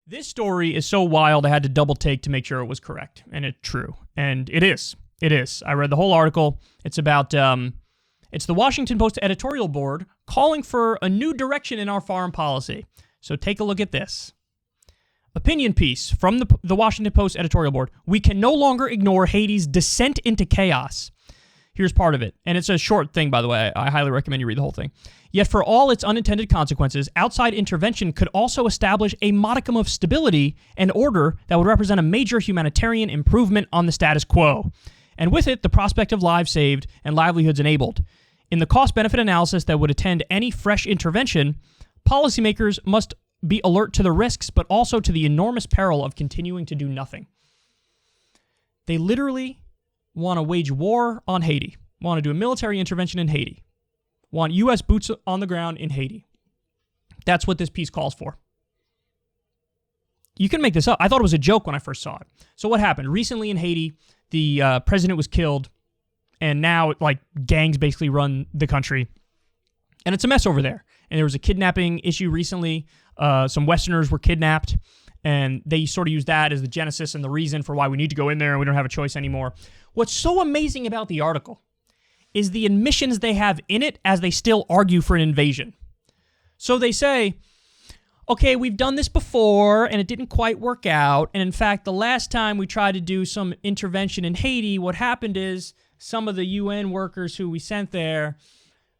This story is so wild, I had to double take to make sure it was correct, and it's true. And it is. It is. I read the whole article. It's about, it's the Washington Post editorial board calling for a new direction in our foreign policy. So take a look at this. Opinion piece from the Washington Post editorial board. We can no longer ignore Haiti's descent into chaos. Here's part of it. And it's a short thing, by the way. I highly recommend you read the whole thing. Yet for all its unintended consequences, outside intervention could also establish a modicum of stability and order that would represent a major humanitarian improvement on the status quo. And with it, the prospect of lives saved and livelihoods enabled. In the cost-benefit analysis that would attend any fresh intervention, policymakers must be alert to the risks, but also to the enormous peril of continuing to do nothing. They literally want to wage war on Haiti, want to do a military intervention in Haiti, want U.S. boots on the ground in Haiti. That's what this piece calls for. You can make this up. I thought it was a joke when I first saw it. So what happened? Recently in Haiti, the president was killed, and now gangs basically run the country. And it's a mess over there. And there was a kidnapping issue recently. Some Westerners were kidnapped, and they sort of used that as the genesis and the reason for why we need to go in there and we don't have a choice anymore. What's so amazing about the article is the admissions they have in it as they still argue for an invasion. So they say, okay, we've done this before and it didn't quite work out. And in fact, the last time we tried to do some intervention in Haiti, what happened is some of the UN workers who we sent there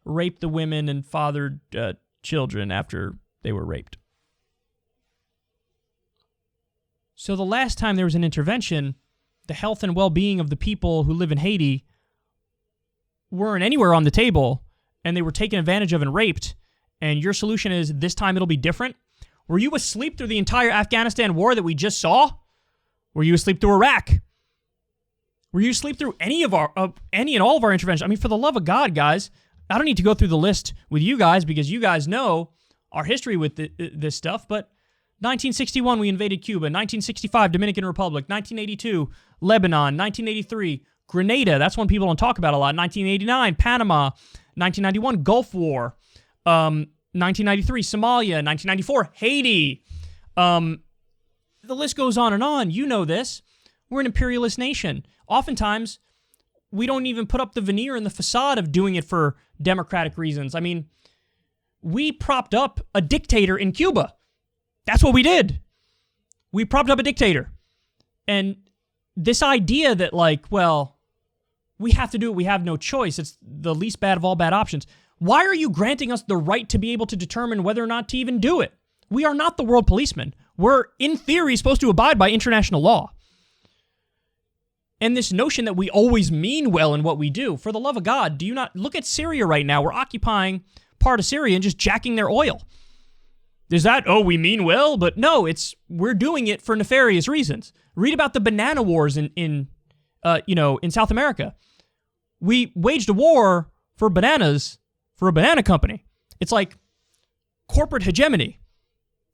raped the women and fathered children after they were raped. So the last time there was an intervention, the health and well-being of the people who live in Haiti weren't anywhere on the table, and they were taken advantage of and raped, and your solution is this time it'll be different? Were you asleep through the entire Afghanistan war that we just saw? Were you asleep through Iraq? Were you asleep through any and all of our interventions? I mean, for the love of God, guys, I don't need to go through the list with you guys because you guys know our history with this stuff, but 1961, we invaded Cuba. 1965, Dominican Republic. 1982, Lebanon. 1983, Grenada. That's one people don't talk about a lot. 1989, Panama. 1991, Gulf War. 1993, Somalia. 1994, Haiti. The list goes on and on. You know this. We're an imperialist nation. Oftentimes, we don't even put up the veneer and the facade of doing it for democratic reasons. I mean, we propped up a dictator in Cuba. That's what we did. We propped up a dictator. And this idea that we have to do it, we have no choice, it's the least bad of all bad options. Why are you granting us the right to be able to determine whether or not to even do it? We are not the world policemen. We're, in theory, supposed to abide by international law. And this notion that we always mean well in what we do, for the love of God, do you not look at Syria right now? We're occupying part of Syria and just jacking their oil. Is that, we mean well? But no, we're doing it for nefarious reasons. Read about the banana wars in South America. We waged a war for bananas for a banana company. It's like corporate hegemony.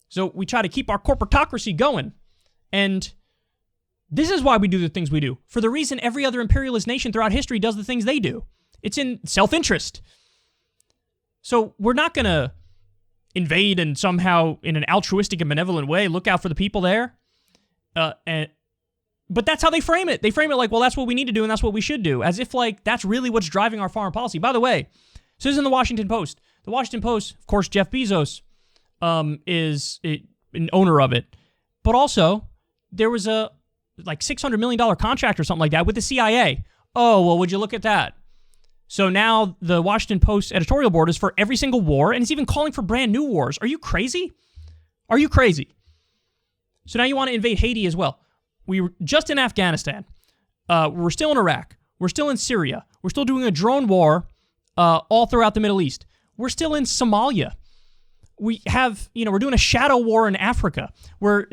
So we try to keep our corporatocracy going. And this is why we do the things we do. For the reason every other imperialist nation throughout history does the things they do. It's in self-interest. So we're not going to invade and somehow, in an altruistic and benevolent way, look out for the people there. But that's how they frame it. They frame it like, well, that's what we need to do and that's what we should do. As if, that's really what's driving our foreign policy. By the way, so this is in the Washington Post. The Washington Post, of course, Jeff Bezos is an owner of it. But also, there was a $600 million contract or something like that with the CIA. Oh, well, would you look at that? So now the Washington Post editorial board is for every single war, and it's even calling for brand new wars. Are you crazy? Are you crazy? So now you want to invade Haiti as well. We were just in Afghanistan. We're still in Iraq. We're still in Syria. We're still doing a drone war all throughout the Middle East. We're still in Somalia. We have, we're doing a shadow war in Africa. We're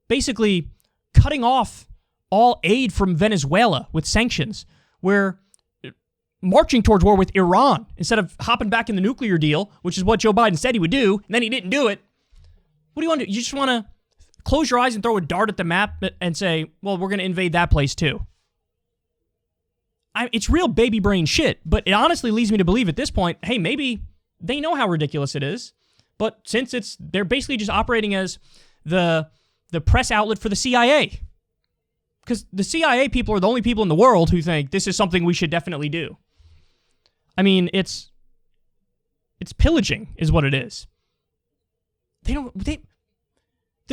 basically cutting off all aid from Venezuela with sanctions. We're marching towards war with Iran instead of hopping back in the nuclear deal, which is what Joe Biden said he would do, and then he didn't do it. What do you want to do? You just want to close your eyes and throw a dart at the map and say, well, we're going to invade that place too. It's real baby brain shit, but it honestly leads me to believe at this point, hey, maybe they know how ridiculous it is, but since they're basically just operating as the press outlet for the CIA. Because the CIA people are the only people in the world who think this is something we should definitely do. I mean, it's pillaging is what it is. The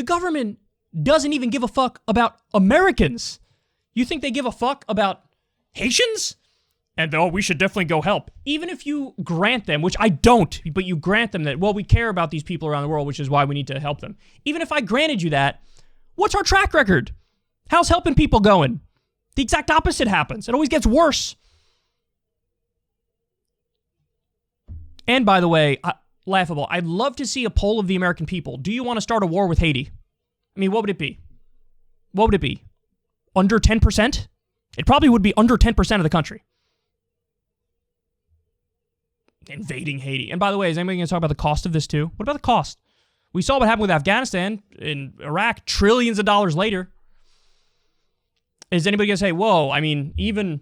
government doesn't even give a fuck about Americans. You think they give a fuck about Haitians? And we should definitely go help. Even if you grant them, which I don't, but you grant them that, well, we care about these people around the world, which is why we need to help them. Even if I granted you that, what's our track record? How's helping people going? The exact opposite happens. It always gets worse. And by the way, laughable, I'd love to see a poll of the American people. Do you want to start a war with Haiti? I mean, what would it be? What would it be? Under 10%? It probably would be under 10% of the country. Invading Haiti. And by the way, is anybody going to talk about the cost of this too? What about the cost? We saw what happened with Afghanistan and Iraq trillions of dollars later. Is anybody going to say, whoa, I mean, even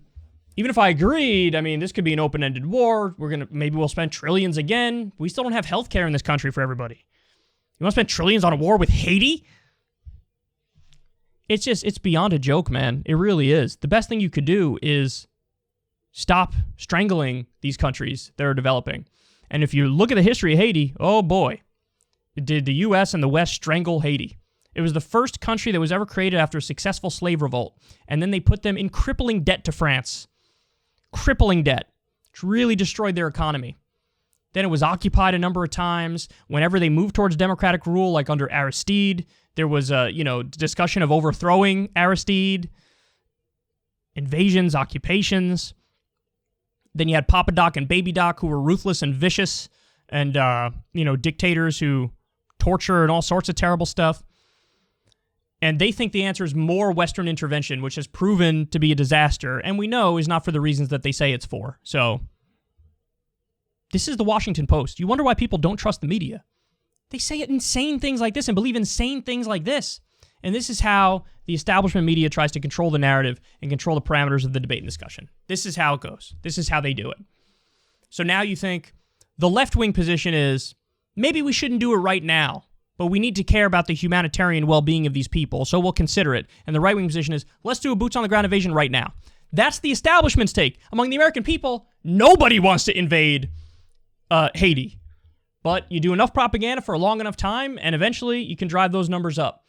if I agreed, I mean, this could be an open-ended war. Maybe we'll spend trillions again. We still don't have health care in this country for everybody. You want to spend trillions on a war with Haiti? It's beyond a joke, man. It really is. The best thing you could do is stop strangling these countries that are developing. And if you look at the history of Haiti, oh boy, did the U.S. and the West strangle Haiti. It was the first country that was ever created after a successful slave revolt. And then they put them in crippling debt to France. Crippling debt, which really destroyed their economy. Then it was occupied a number of times. Whenever they moved towards democratic rule, like under Aristide, there was a discussion of overthrowing Aristide, invasions, occupations. Then you had Papa Doc and Baby Doc, who were ruthless and vicious, and dictators who torture and all sorts of terrible stuff. And they think the answer is more Western intervention, which has proven to be a disaster, and we know is not for the reasons that they say it's for. So, this is the Washington Post. You wonder why people don't trust the media. They say insane things like this and believe insane things like this. And this is how the establishment media tries to control the narrative and control the parameters of the debate and discussion. This is how it goes. This is how they do it. So now you think the left-wing position is, maybe we shouldn't do it right now, but we need to care about the humanitarian well-being of these people, so we'll consider it. And the right-wing position is, let's do a boots-on-the-ground invasion right now. That's the establishment's take. Among the American people, nobody wants to invade Haiti. But you do enough propaganda for a long enough time, and eventually you can drive those numbers up.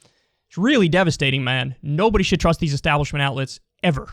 It's really devastating, man. Nobody should trust these establishment outlets ever.